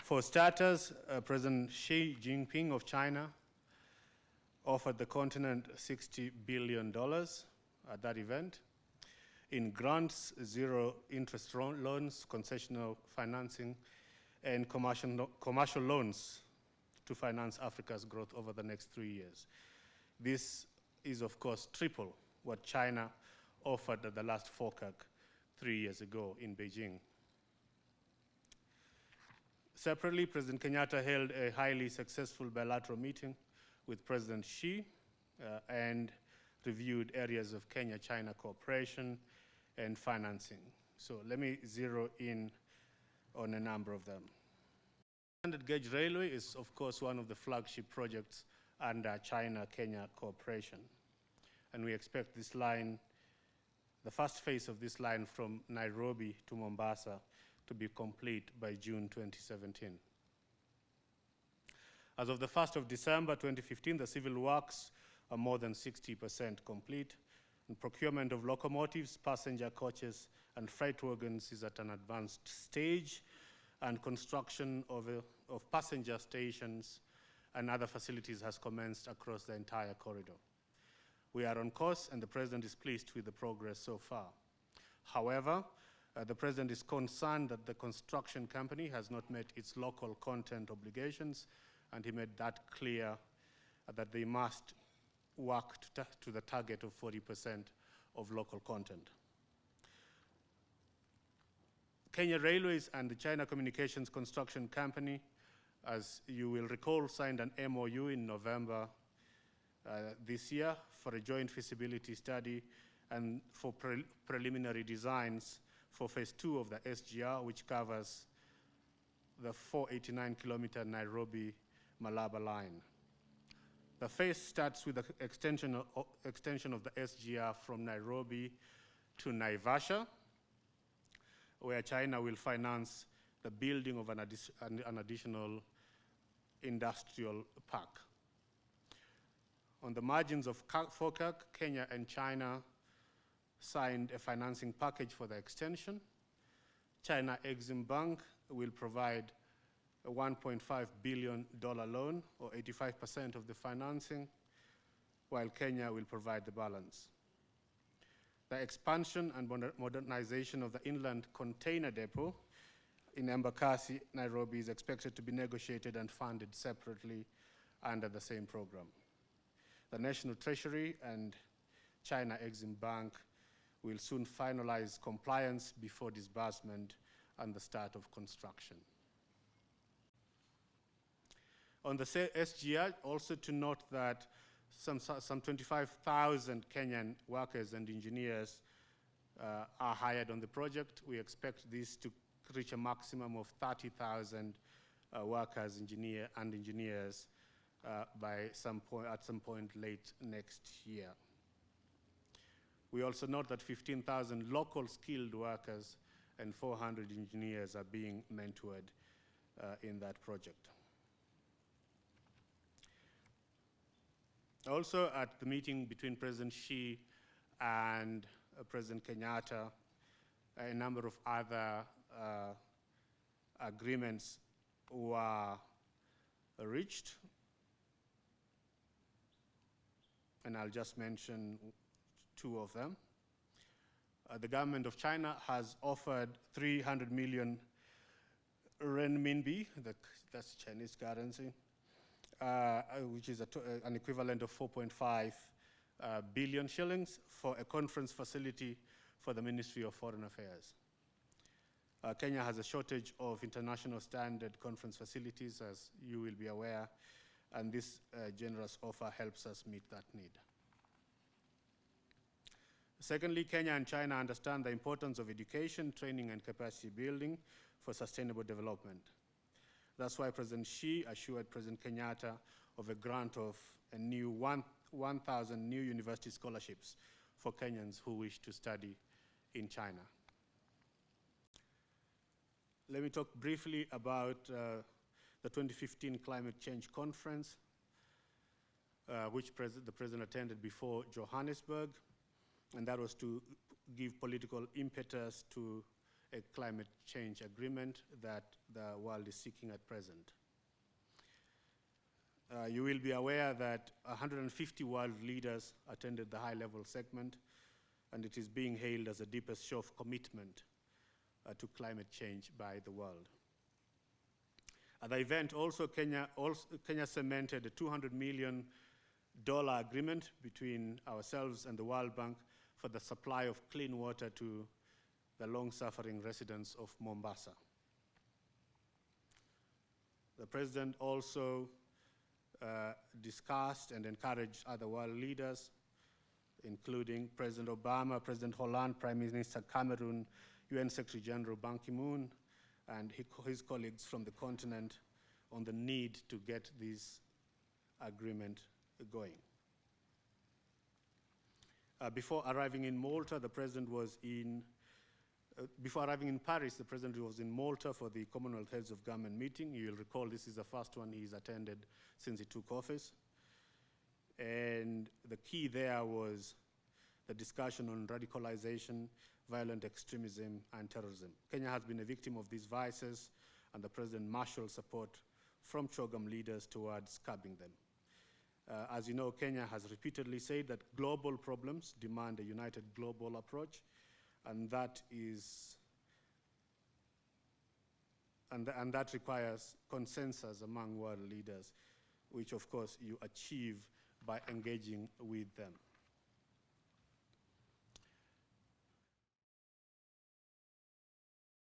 For starters, President Xi Jinping of China offered the continent $60 billion at that event in grants, zero interest loans, concessional financing, and commercial loans to finance Africa's growth over the next 3 years. This is, of course, triple what China offered at the last FOCAC 3 years ago in Beijing. Separately, President Kenyatta held a highly successful bilateral meeting with President Xi and reviewed areas of Kenya-China cooperation and financing. So let me zero in on a number of them. Standard Gauge Railway is, of course, one of the flagship projects under China-Kenya cooperation. And we expect this line, the first phase of this line from Nairobi to Mombasa, to be complete by June 2017. As of the 1st of December 2015, the civil works are more than 60% complete, and procurement of locomotives, passenger coaches, and freight wagons is at an advanced stage, and construction of passenger stations and other facilities has commenced across the entire corridor. We are on course, and the President is pleased with the progress so far. However, the President is concerned that the construction company has not met its local content obligations, and he made that clear that they must work to the target of 40% of local content. Kenya Railways and the China Communications Construction Company, as you will recall, signed an MOU in November this year for a joint feasibility study and for preliminary designs for phase 2 of the SGR, which covers the 489-kilometer Nairobi-Malaba line. The phase starts with the extension of the SGR from Nairobi to Naivasha, where China will finance the building of an additional industrial park. On the margins of FOCAC, Kenya and China signed a financing package for the extension. China Exim Bank will provide a $1.5 billion loan, or 85% of the financing, while Kenya will provide the balance. The expansion and modernization of the inland container depot in Embakasi, Nairobi, is expected to be negotiated and funded separately under the same program. The National Treasury and China Exim Bank will soon finalize compliance before disbursement and the start of construction. On the SGR, also to note that some 25,000 Kenyan workers and engineers are hired on the project. We expect this to reach a maximum of 30,000 workers and engineers at some point late next year. We also note that 15,000 local skilled workers and 400 engineers are being mentored in that project. Also, at the meeting between President Xi and President Kenyatta, a number of other agreements were reached, and I'll just mention 2 of them. The government of China has offered 300 million renminbi, that's Chinese currency, which is an equivalent of 4.5 billion shillings for a conference facility for the Ministry of Foreign Affairs. Kenya has a shortage of international standard conference facilities, as you will be aware, and this generous offer helps us meet that need. Secondly, Kenya and China understand the importance of education, training, and capacity building for sustainable development. That's why President Xi assured President Kenyatta of a grant of a new 1,000 new university scholarships for Kenyans who wish to study in China. Let me talk briefly about the 2015 Climate Change Conference, which the President attended before Johannesburg, and that was to give political impetus to a climate change agreement that the world is seeking at present. You will be aware that 150 world leaders attended the high-level segment, and it is being hailed as the deepest show of commitment to climate change by the world. At the event, Kenya cemented a $200 million agreement between ourselves and the World Bank for the supply of clean water to the long-suffering residents of Mombasa. The President also discussed and encouraged other world leaders, including President Obama, President Hollande, Prime Minister Cameroon, UN Secretary General Ban Ki-moon, and his colleagues from the continent on the need to get this agreement going. Before arriving in Malta, the President was before arriving in Paris, the President was in Malta for the Commonwealth Heads of Government meeting. You'll recall this is the first one he's attended since he took office. And the key there was the discussion on radicalization, violent extremism, and terrorism. Kenya has been a victim of these vices, and the President marshaled support from CHOGM leaders towards curbing them. As you know, Kenya has repeatedly said that global problems demand a united global approach, and that requires consensus among world leaders, which of course you achieve by engaging with them.